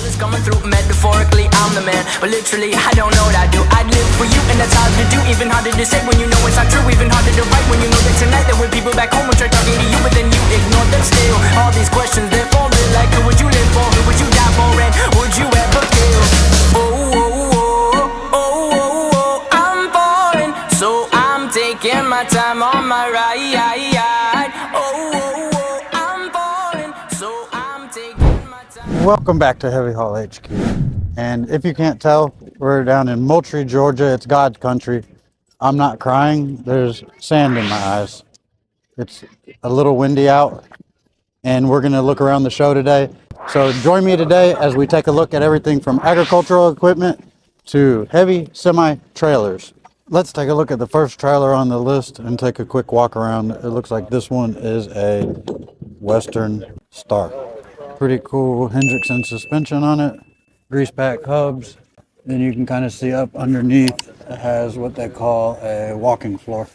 is coming through. Metaphorically, I'm the man, but literally, I don't know what I do. I'd live for you, and that's hard to do. Even harder to say when you know it's not true. Even harder to write when you know that tonight there were people back home who tried talking to you, but then you ignored them still. All these questions, they're for real. Like, who would you live for? Who would you die for? And would you ever kill? Oh, oh, oh, oh, oh, oh, I'm falling, so I'm taking my time on my ride. Oh, oh, oh, I'm falling, so I'm taking my time. Welcome back to Heavy Haul HQ. And if you can't tell, we're down in Moultrie, Georgia. It's God's country. I'm not crying. There's sand in my eyes. It's a little windy out, and we're going to look around the show today. So join me today as we take a look at everything from agricultural equipment to heavy semi-trailers. Let's take a look at the first trailer on the list and take a quick walk around. It looks like this one is a Western Star. Pretty cool Hendrickson suspension on it, grease pack hubs. Then you can kind of see up underneath, it has what they call a walking floor.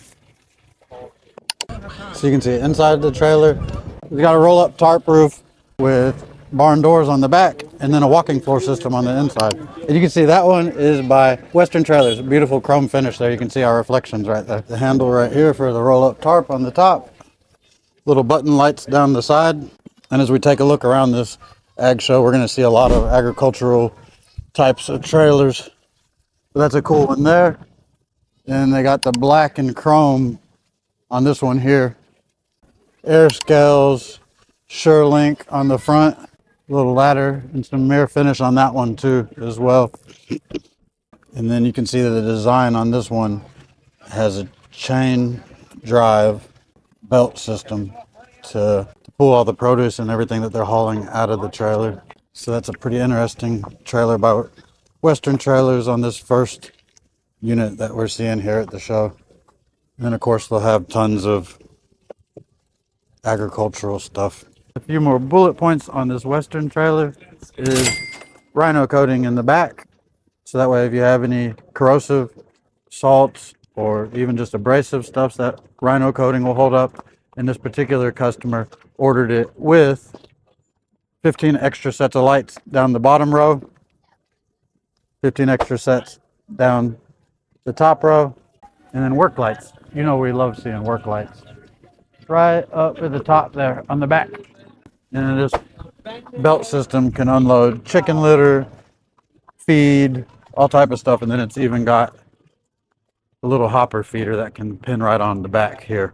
So you can see inside the trailer, it's got a roll up tarp roof with barn doors on the back and then a walking floor system on the inside. And you can see that one is by Western Trailers. Beautiful chrome finish there. You can see our reflections right there. The handle right here for the roll up tarp on the top. Little button lights down the side. And as we take a look around this ag show, we're going to see a lot of agricultural types of trailers. So that's a cool one there. And they got the black and chrome on this one here. Air scales, SureLink on the front. Little ladder and some mirror finish on that one too as well. And then you can see that the design on this one has a chain drive belt system to pull all the produce and everything that they're hauling out of the trailer. So that's a pretty interesting trailer by Western Trailers on this first unit that we're seeing here at the show. And then of course they'll have tons of agricultural stuff. A few more bullet points on this Western trailer is rhino coating in the back. So that way if you have any corrosive salts or even just abrasive stuff, that rhino coating will hold up. And this particular customer ordered it with 15 extra sets of lights down the bottom row, 15 extra sets down the top row, and then work lights. You know we love seeing work lights. Right up at the top there on the back. And this belt system can unload chicken litter, feed, all type of stuff. And then it's even got a little hopper feeder that can pin right on the back here.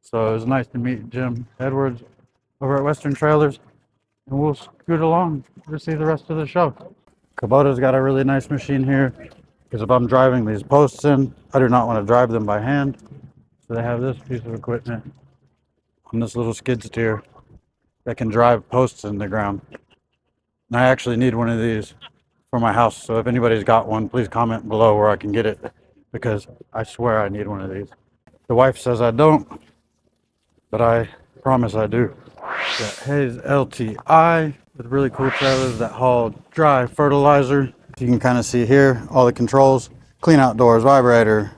So it was nice to meet Jim Edwards over at Western Trailers. And we'll scoot along to see the rest of the show. Kubota's got a really nice machine here, because if I'm driving these posts in, I do not want to drive them by hand. So they have this piece of equipment on this little skid steer that can drive posts in the ground. And I actually need one of these for my house. So if anybody's got one, please comment below where I can get it, because I swear I need one of these. The wife says I don't, but I promise I do. Got Hayes LTI with really cool trailers that haul dry fertilizer. You can kind of see here all the controls, clean outdoors, vibrator,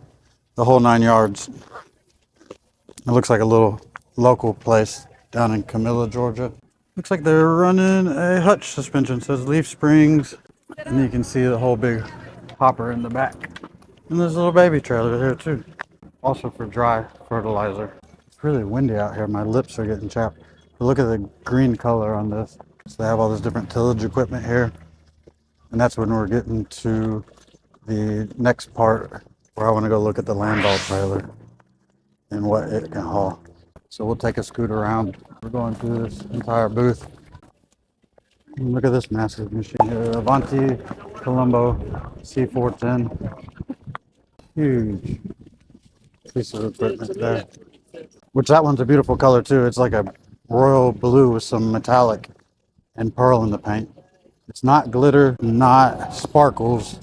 the whole 9 yards. It looks like a little local place down in Camilla, Georgia. Looks like they're running a hutch suspension. It says Leaf Springs. And you can see the whole big hopper in the back. And there's a little baby trailer here too. Also for dry fertilizer. It's really windy out here. My lips are getting chapped. But look at the green color on this. So they have all this different tillage equipment here. And that's when we're getting to the next part where I want to go look at the Landoll trailer and what it can haul. So we'll take a scoot around. We're going through this entire booth. And look at this massive machine here, Avanti Colombo C410. Huge piece of equipment there. Which that one's a beautiful color too. It's like a royal blue with some metallic and pearl in the paint. It's not glitter, not sparkles.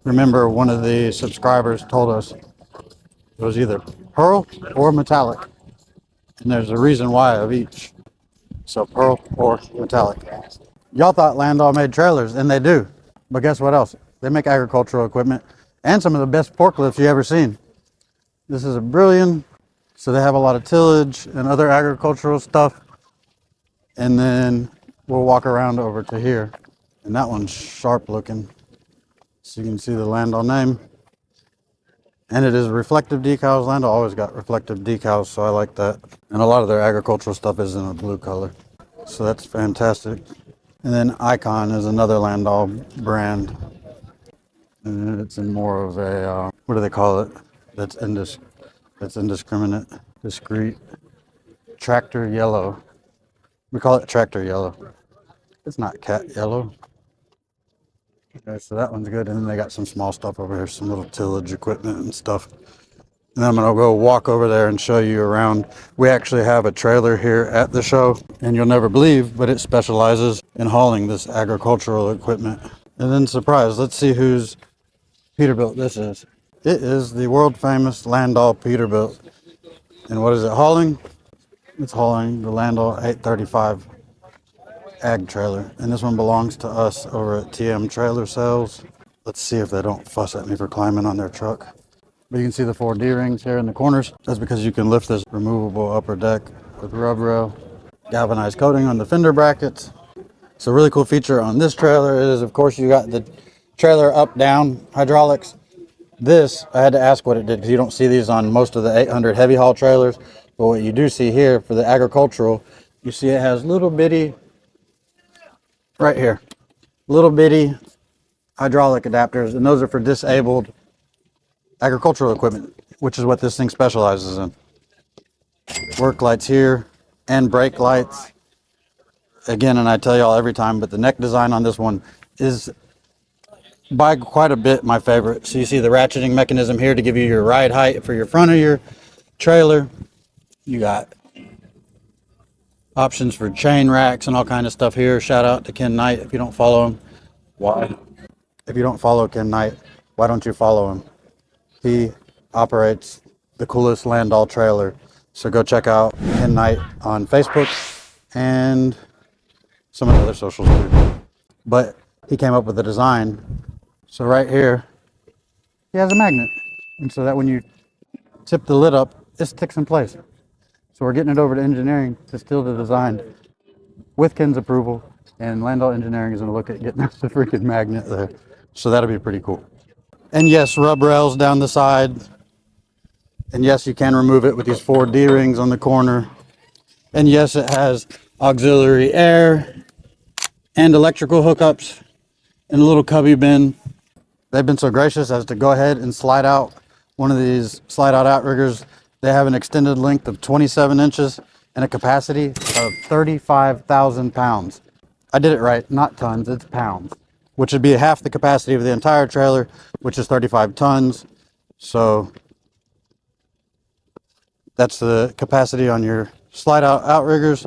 Remember, one of the subscribers told us it was either pearl or metallic. And there's a reason why of each. So pearl or metallic. Y'all thought Landoll made trailers, and they do. But guess what else? They make agricultural equipment and some of the best forklifts you ever seen. This is a Brilliant. So they have a lot of tillage and other agricultural stuff. And then we'll walk around over to here, and that one's sharp looking. So you can see the Landoll name. And it is reflective decals. Landoll always got reflective decals, so I like that. And a lot of their agricultural stuff is in a blue color. So that's fantastic. And then Icon is another Landoll brand. And it's in more of a, what do they call it? That's indiscriminate, discreet. Tractor yellow. We call it tractor yellow. It's not cat yellow. Okay, so that one's good. And then they got some small stuff over here, some little tillage equipment and stuff. And I'm going to go walk over there and show you around. We actually have a trailer here at the show, and you'll never believe, but it specializes in hauling this agricultural equipment. And then surprise, let's see whose Peterbilt this is. It is the world famous Landoll Peterbilt. And what is it hauling? It's hauling the Landoll 835 ag trailer. And this one belongs to us over at TM Trailer Sales. Let's see if they don't fuss at me for climbing on their truck. But you can see the 4 D-rings here in the corners. That's because you can lift this removable upper deck with rub rail. Galvanized coating on the fender brackets. So a really cool feature on this trailer is, of course, you got the trailer up-down hydraulics. This, I had to ask what it did because you don't see these on most of the 800 heavy haul trailers. But what you do see here for the agricultural, you see it has little bitty, right here, little bitty hydraulic adapters. And those are for disabled agricultural equipment, which is what this thing specializes in. Work lights here and brake lights. Again, and I tell y'all every time, but the neck design on this one is by quite a bit my favorite. So you see the ratcheting mechanism here to give you your ride height for your front of your trailer. You got options for chain racks and all kind of stuff here. Shout out to Ken Knight. If you don't follow him, why? If you don't follow Ken Knight, why don't you follow him? He operates the coolest Landoll trailer. So go check out Ken Knight on Facebook and some of the other socials too. But he came up with a design. So right here, he has a magnet. And so that when you tip the lid up, it sticks in place. So we're getting it over to engineering to steal the design with Ken's approval. And Landoll Engineering is going to look at getting us the freaking magnet there. So that'll be pretty cool. And yes, rub rails down the side. And yes, you can remove it with these 4 D-rings on the corner. And yes, it has auxiliary air and electrical hookups and a little cubby bin. They've been so gracious as to go ahead and slide out one of these slide out outriggers. They have an extended length of 27 inches and a capacity of 35,000 pounds. I did it right, not tons, it's pounds, which would be half the capacity of the entire trailer, which is 35 tons. So that's the capacity on your slide out outriggers.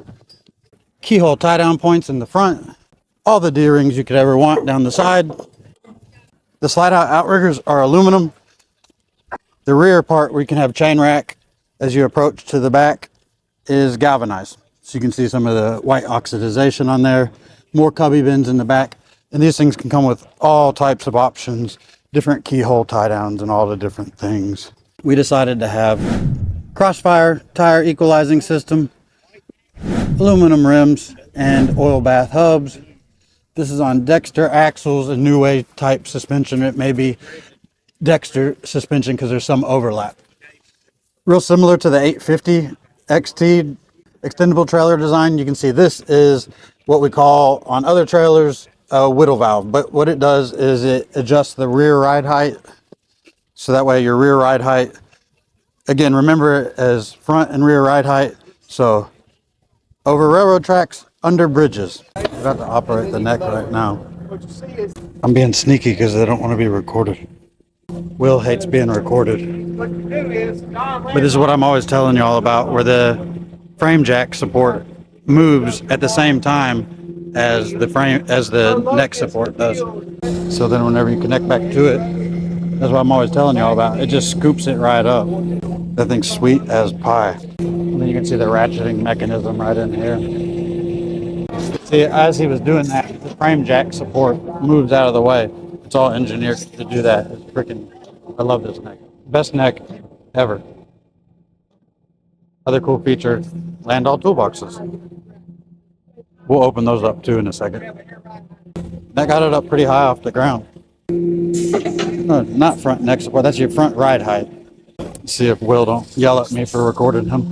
Keyhole tie down points in the front. All the D-rings you could ever want down the side. The slide out outriggers are aluminum. The rear part where you can have chain rack as you approach to the back is galvanized. So you can see some of the white oxidization on there. More cubby bins in the back. And these things can come with all types of options, different keyhole tie downs and all the different things. We decided to have crossfire tire equalizing system, aluminum rims, and oil bath hubs. This is on Dexter axles, a new way type suspension. It may be Dexter suspension because there's some overlap. Real similar to the 850 XT extendable trailer design. You can see this is what we call on other trailers a whittle valve. But what it does is it adjusts the rear ride height. So that way your rear ride height, again, remember it as front and rear ride height. So over railroad tracks, under bridges. I'm about to operate the neck right now. I'm being sneaky because I don't want to be recorded. Will hates being recorded. But this is what I'm always telling y'all about, where the frame jack support moves at the same time as the neck support does. So then whenever you connect back to it, that's what I'm always telling y'all about. It just scoops it right up. That thing's sweet as pie. And then you can see the ratcheting mechanism right in here. See, as he was doing that, the frame jack support moves out of the way. It's all engineered to do that. It's freaking, I love this neck. Best neck ever. Other cool feature, Landoll toolboxes. We'll open those up too in a second. That got it up pretty high off the ground. No, not front neck support. That's your front ride height. Let's see if Will don't yell at me for recording him.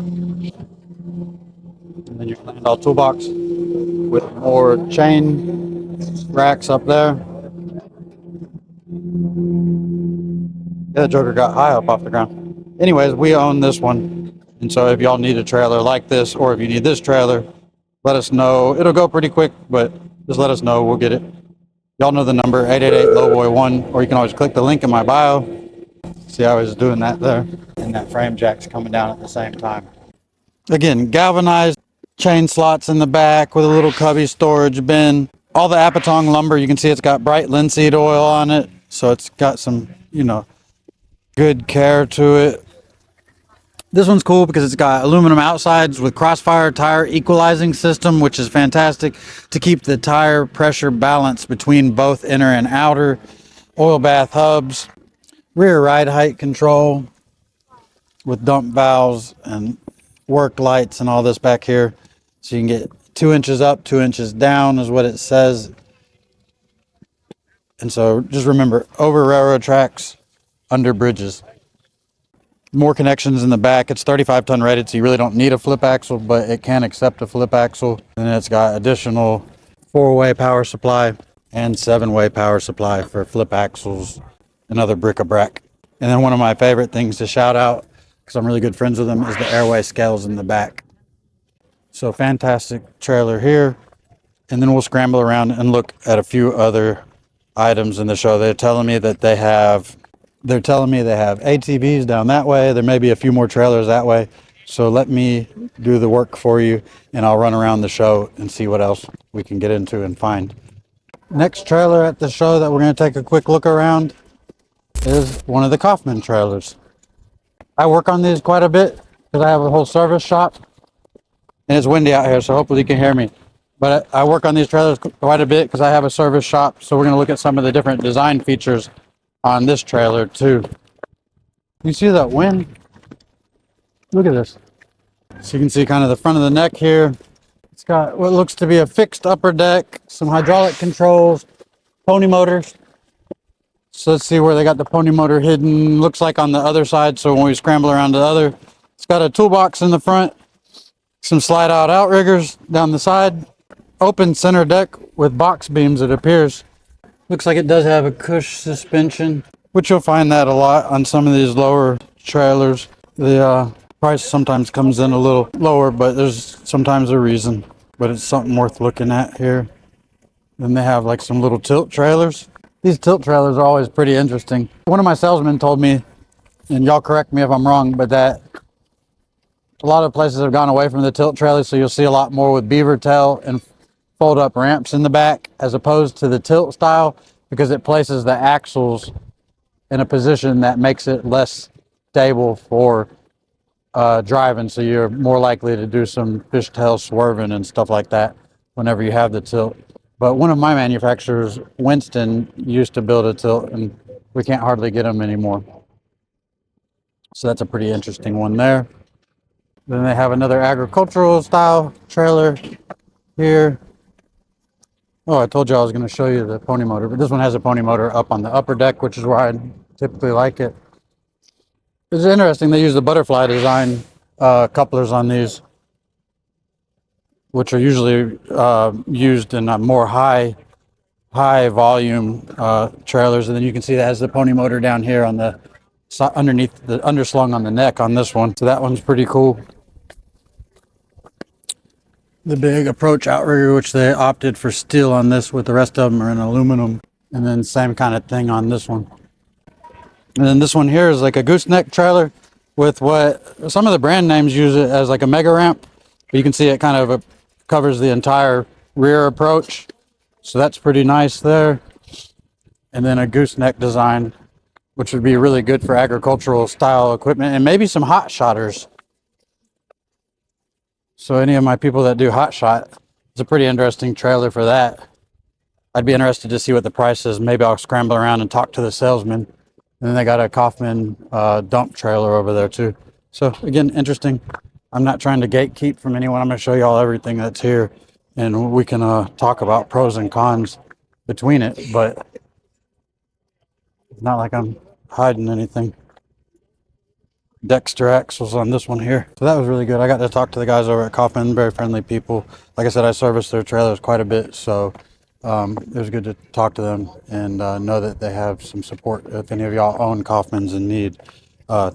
And then your Landoll toolbox with more chain racks up there. Yeah, the Joker got high up off the ground. Anyways, we own this one. And so if y'all need a trailer like this, or if you need this trailer, let us know. It'll go pretty quick, but just let us know. We'll get it. Y'all know the number, 888-LOWBOY1, or you can always click the link in my bio. See, I was doing that there. And that frame jack's coming down at the same time. Again, galvanized chain slots in the back with a little cubby storage bin. All the Apatong lumber, you can see it's got bright linseed oil on it. So it's got some, good care to it. This one's cool because it's got aluminum outsides with crossfire tire equalizing system, which is fantastic to keep the tire pressure balance between both inner and outer. Oil bath hubs, rear ride height control with dump valves and work lights and all this back here. So you can get 2 inches up, 2 inches down is what it says. And so just remember, over railroad tracks, under bridges. More connections in the back. It's 35-ton rated, so you really don't need a flip axle, but it can accept a flip axle. And it's got additional 4-way power supply and 7-way power supply for flip axles and other bric-a-brac. And then one of my favorite things to shout out, because I'm really good friends with them, is the airway scales in the back. So fantastic trailer here. And then we'll scramble around and look at a few other items in the show. They're telling me they have ATVs down that way. There may be a few more trailers that way. So let me do the work for you, and I'll run around the show and see what else we can get into and find. Next trailer at the show that we're going to take a quick look around is one of the Kaufman trailers. I work on these quite a bit because I have a whole service shop, and it's windy out here, so hopefully you can hear me. But I work on these trailers quite a bit because I have a service shop, so we're going to look at some of the different design features on this trailer too. You see that wind? Look at this. So you can see kind of the front of the neck here. It's got what looks to be a fixed upper deck, some hydraulic controls, pony motors. So let's see where they got the pony motor hidden. Looks like on the other side, so when we scramble around to the other. It's got a toolbox in the front, some slide out outriggers down the side, open center deck with box beams, it appears. Looks like it does have a cush suspension, which you'll find that a lot on some of these lower trailers. The price sometimes comes in a little lower, but there's sometimes a reason. But it's something worth looking at here. Then they have like some little tilt trailers. These tilt trailers are always pretty interesting. One of my salesmen told me, and y'all correct me if I'm wrong, but that a lot of places have gone away from the tilt trailer, so you'll see a lot more with beaver tail and fold up ramps in the back as opposed to the tilt style, because it places the axles in a position that makes it less stable for driving, so you're more likely to do some fishtail swerving and stuff like that whenever you have the tilt. But one of my manufacturers, Winston, used to build a tilt, and we can't hardly get them anymore. So that's a pretty interesting one there. Then they have another agricultural style trailer here. Oh, I told you I was going to show you the pony motor, but this one has a pony motor up on the upper deck, which is where I typically like it. It's interesting, they use the butterfly design couplers on these, which are usually used in more high volume trailers. And then you can see that has the pony motor down here on the underneath, the underslung on the neck on this one. So that one's pretty cool. The big approach outrigger, which they opted for steel on this, with the rest of them are in aluminum. And then same kind of thing on this one. And then this one here is like a gooseneck trailer with what some of the brand names use it as like a mega ramp. But you can see it kind of covers the entire rear approach. So that's pretty nice there. And then a gooseneck design, which would be really good for agricultural style equipment and maybe some hot shotters. So any of my people that do hot shot, it's a pretty interesting trailer for that. I'd be interested to see what the price is. Maybe I'll scramble around and talk to the salesman. And then they got a Kaufman dump trailer over there too. So again, interesting. I'm not trying to gatekeep from anyone. I'm going to show you all everything that's here and we can talk about pros and cons between it, but it's not like I'm hiding anything. Dexter axles on this one here. So that was really good. I got to talk to the guys over at Kaufman, very friendly people. Like I said, I service their trailers quite a bit, so it was good to talk to them and know that they have some support. If any of y'all own Kaufmans and need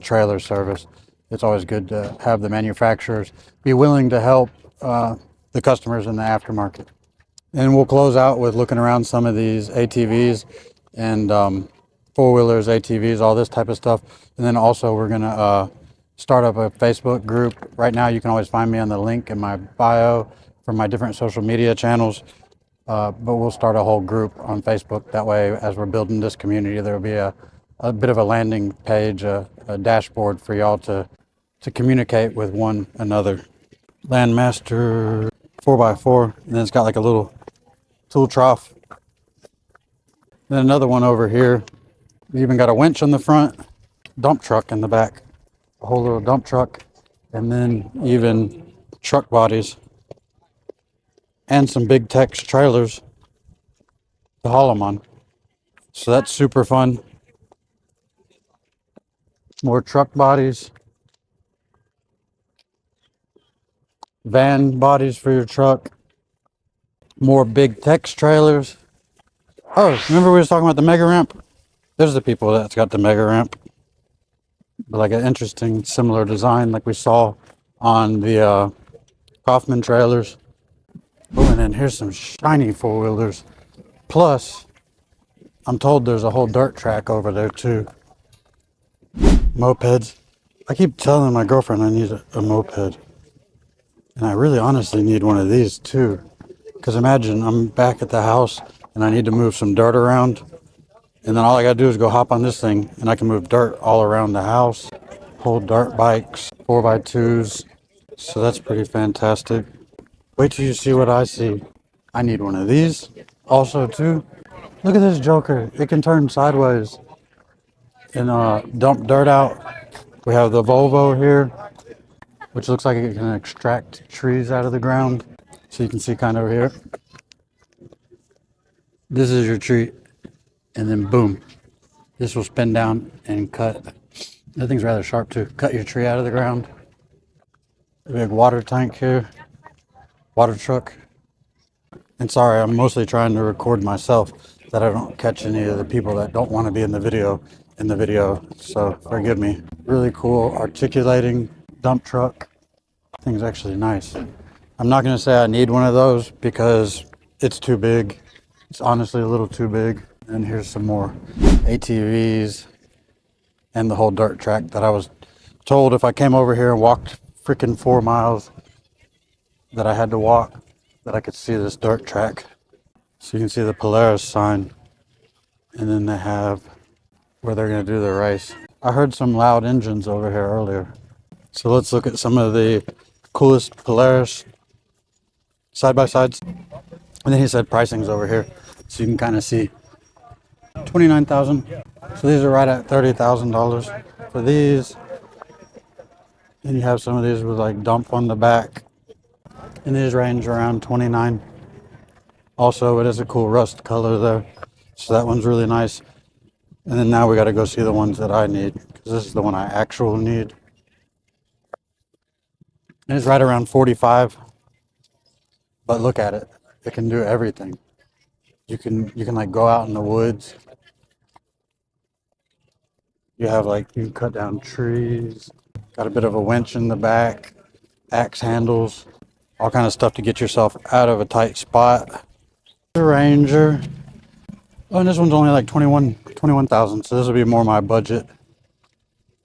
trailer service, it's always good to have the manufacturers be willing to help the customers in the aftermarket. And we'll close out with looking around some of these ATVs and four-wheelers, ATVs, all this type of stuff. And then also we're going to start up a Facebook group. Right now you can always find me on the link in my bio for my different social media channels. But we'll start a whole group on Facebook. That way, as we're building this community, there will be a bit of a landing page, a dashboard for y'all to communicate with one another. Landmaster 4x4, and then it's got like a little tool trough. Then another one over here. We even got a winch on the front, dump truck in the back, a whole little dump truck, and then even truck bodies and some big Tex trailers to haul them on. So that's super fun. More truck bodies, van bodies for your truck, more big Tex trailers. Oh, remember we was talking about the mega ramp? There's the people that's got the mega ramp. But like an interesting similar design like we saw on the Kaufman trailers. Oh, and then here's some shiny four-wheelers. Plus, I'm told there's a whole dirt track over there too. Mopeds. I keep telling my girlfriend I need a moped. And I really honestly need one of these too. Because imagine I'm back at the house and I need to move some dirt around. And then all I gotta do is go hop on this thing and I can move dirt all around the house. Whole dirt bikes, 4x2s. So that's pretty fantastic. Wait till you see what I see. I need one of these also too. Look at this joker. It can turn sideways and dump dirt out. We have the Volvo here, which looks like it can extract trees out of the ground. So you can see kind of over here. This is your tree. And then boom, this will spin down and cut. That thing's rather sharp too. Cut your tree out of the ground. A big water tank here. Water truck. And sorry, I'm mostly trying to record myself that I don't catch any of the people that don't want to be in the video. So forgive me. Really cool articulating dump truck. Thing's actually nice. I'm not going to say I need one of those because it's too big. It's honestly a little too big. And here's some more ATVs and the whole dirt track that I was told if I came over here and walked freaking 4 miles that I had to walk, that I could see this dirt track. So you can see the Polaris sign. And then they have where they're going to do the race. I heard some loud engines over here earlier. So let's look at some of the coolest Polaris side-by-sides. And then he said pricing's over here. So you can kind of see $29,000. So these are right at $30,000 for these. And you have some of these with like dump on the back. And these range around $29,000. Also, it is a cool rust color there. So that one's really nice. And then now we got to go see the ones that I need, because this is the one I actually need. And it's right around 45. But look at it. It can do everything. You can like go out in the woods. You have like, you can cut down trees. Got a bit of a winch in the back. Axe handles. All kind of stuff to get yourself out of a tight spot. The Ranger. Oh, and this one's only like 21,000. So this will be more my budget.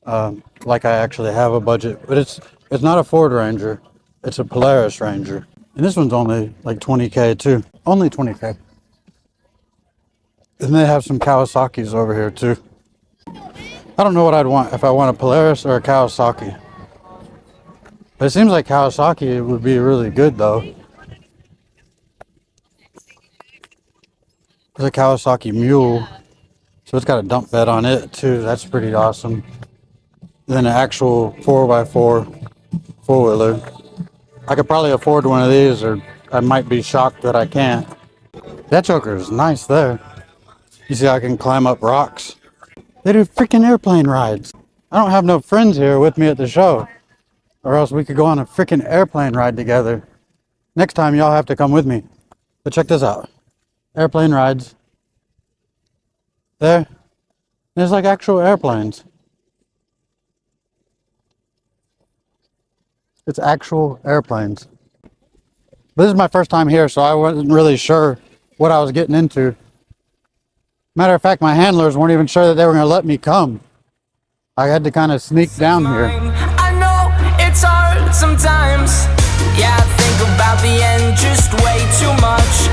Like I actually have a budget, but it's not a Ford Ranger. It's a Polaris Ranger. And this one's only like 20K too. Only 20K. And they have some Kawasaki's over here too. I don't know what I'd want, if I want a Polaris or a Kawasaki. But it seems like Kawasaki would be really good though. There's a Kawasaki Mule. So it's got a dump bed on it too. That's pretty awesome. Then an actual 4x4 four-wheeler. I could probably afford one of these or I might be shocked that I can't. That choker is nice there. You see, I can climb up rocks. They do freaking airplane rides. I don't have no friends here with me at the show, or else we could go on a freaking airplane ride together. Next time, y'all have to come with me. But check this out. Airplane rides. There. There's like actual airplanes. It's actual airplanes. But this is my first time here, so I wasn't really sure what I was getting into. Matter of fact, my handlers weren't even sure that they were going to let me come. I had to kind of sneak down here. I know it's hard sometimes. Yeah, I think about the end just way too much.